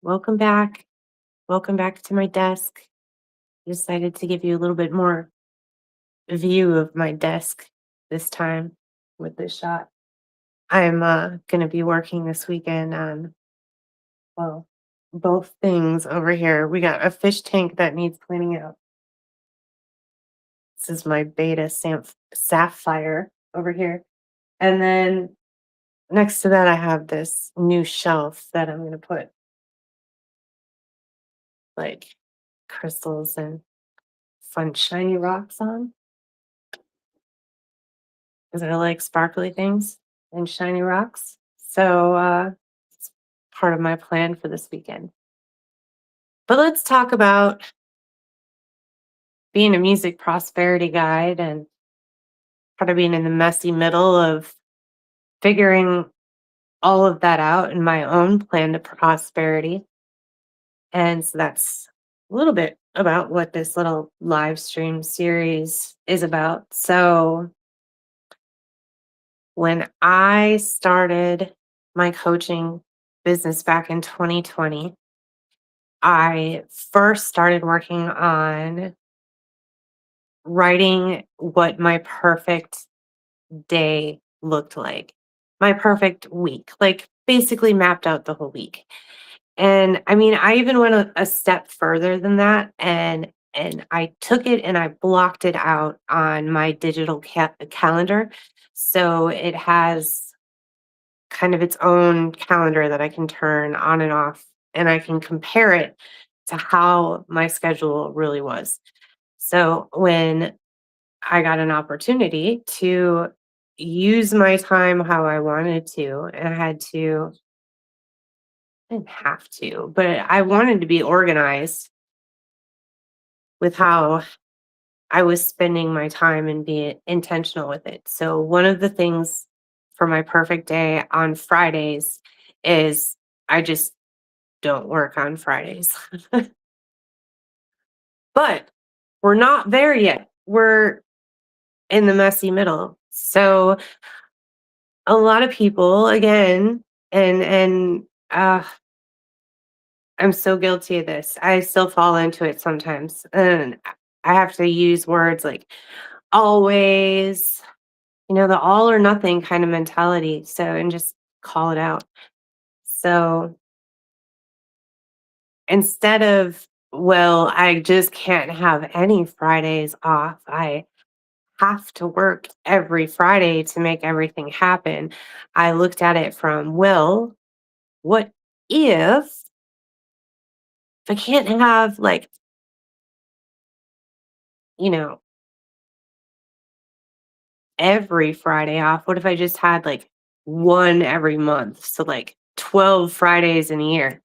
Welcome back. Welcome back to my desk. Decided to give you a little bit more view of my desk this time with this shot. I'm going to be working this weekend on, well, both things over here. We got a fish tank that needs cleaning out. This is my sapphire over here. And then next to that, I have this new shelf that I'm going to put like crystals and fun shiny rocks on. Because I like sparkly things and shiny rocks. So it's part of my plan for this weekend. But let's talk about being a music prosperity guide and kind of being in the messy middle of figuring all of that out in my own plan to prosperity. And so that's a little bit about what this little live stream series is about. So when I started my coaching business back in 2020, I first started working on writing what my perfect day looked like, my perfect week, like basically mapped out the whole week. And I mean, I even went a step further than that and I took it and I blocked it out on my digital calendar. So it has kind of its own calendar that I can turn on and off, and I can compare it to how my schedule really was. So when I got an opportunity to use my time how I wanted to, and I didn't have to, but I wanted to be organized with how I was spending my time and be intentional with it. So one of the things for my perfect day on Fridays is I just don't work on Fridays. But we're not there yet. We're in the messy middle. So a lot of people, again, and I'm so guilty of this. I still fall into it sometimes. And I have to use words like always, the all or nothing kind of mentality. So, and just call it out. So instead of, well, I just can't have any Fridays off. I have to work every Friday to make everything happen. I looked at it from, well, what if I can't have like, you know, every Friday off? What if I just had like one every month? So like 12 Fridays in a year.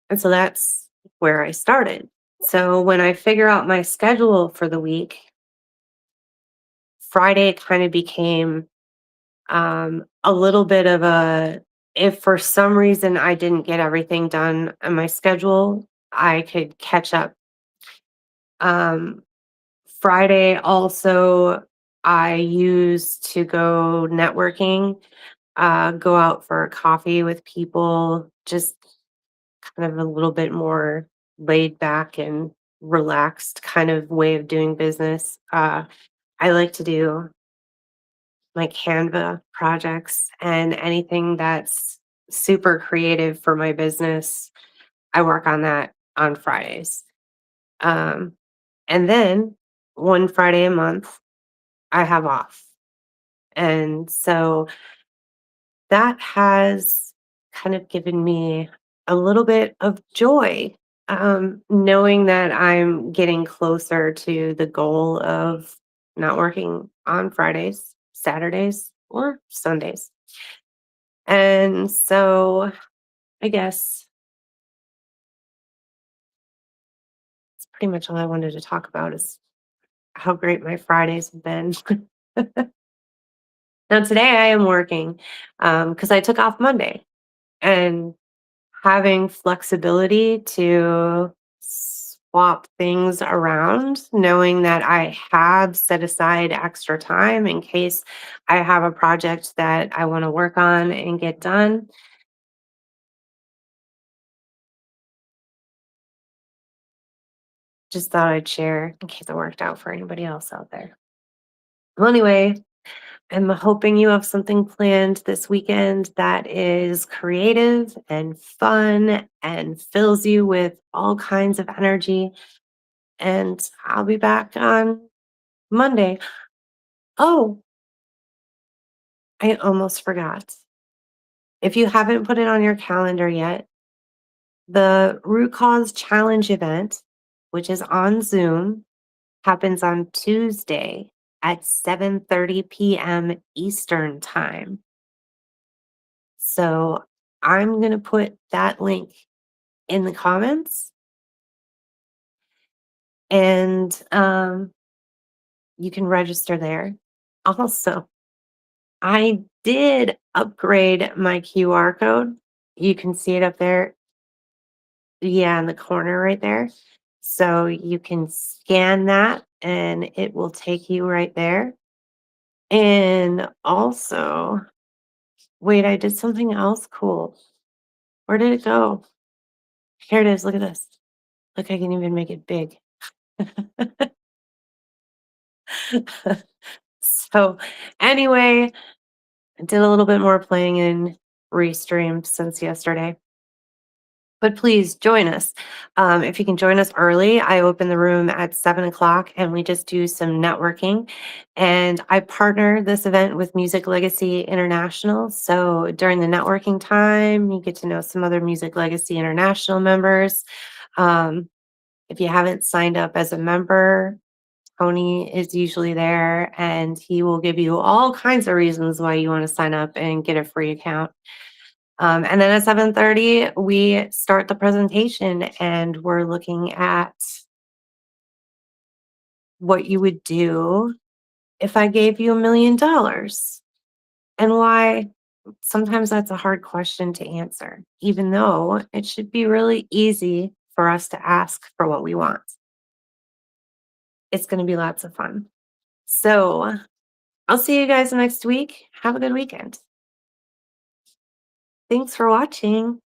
And so that's where I started. So when I figure out my schedule for the week, Friday kind of became a little bit of a, if for some reason I didn't get everything done on my schedule, I could catch up. Um, Friday also, I used to go networking, go out for coffee with people, just kind of a little bit more laid back and relaxed kind of way of doing business. I like to do my Canva projects and anything that's super creative for my business. I work on that on Fridays. Um, and then one Friday a month, I have off. And so that has kind of given me a little bit of joy, knowing that I'm getting closer to the goal of not working on Fridays, Saturdays, or Sundays. And so I guess it's pretty much all I wanted to talk about is how great my Fridays have been. Now, today I am working because I took off Monday, and having flexibility to swap things around, knowing that I have set aside extra time in case I have a project that I want to work on and get done. Just thought I'd share in case it worked out for anybody else out there. Well, anyway, I'm hoping you have something planned this weekend that is creative and fun and fills you with all kinds of energy. And I'll be back on Monday. Oh, I almost forgot. If you haven't put it on your calendar yet, the Root Cause Challenge event, which is on Zoom, happens on Tuesday at 7:30 p.m. Eastern Time. So I'm going to put that link in the comments and you can register there. Also, I did upgrade my QR code. You can see it up there. Yeah, in the corner right there. So you can scan that and it will take you right there. And also, wait, I did something else cool. Where did it go? Here it is. Look at this. Look, I can even make it big. So, anyway, I did a little bit more playing in Restream since yesterday. But please join us. If you can join us early, I open the room at 7 o'clock and we just do some networking. And I partner this event with Music Legacy International. So during the networking time, you get to know some other Music Legacy International members. Um, if you haven't signed up as a member, Tony is usually there and he will give you all kinds of reasons why you want to sign up and get a free account. And then at 7:30, we start the presentation and we're looking at what you would do if I gave you $1 million and why sometimes that's a hard question to answer, even though it should be really easy for us to ask for what we want. It's going to be lots of fun. So I'll see you guys next week. Have a good weekend. Thanks for watching.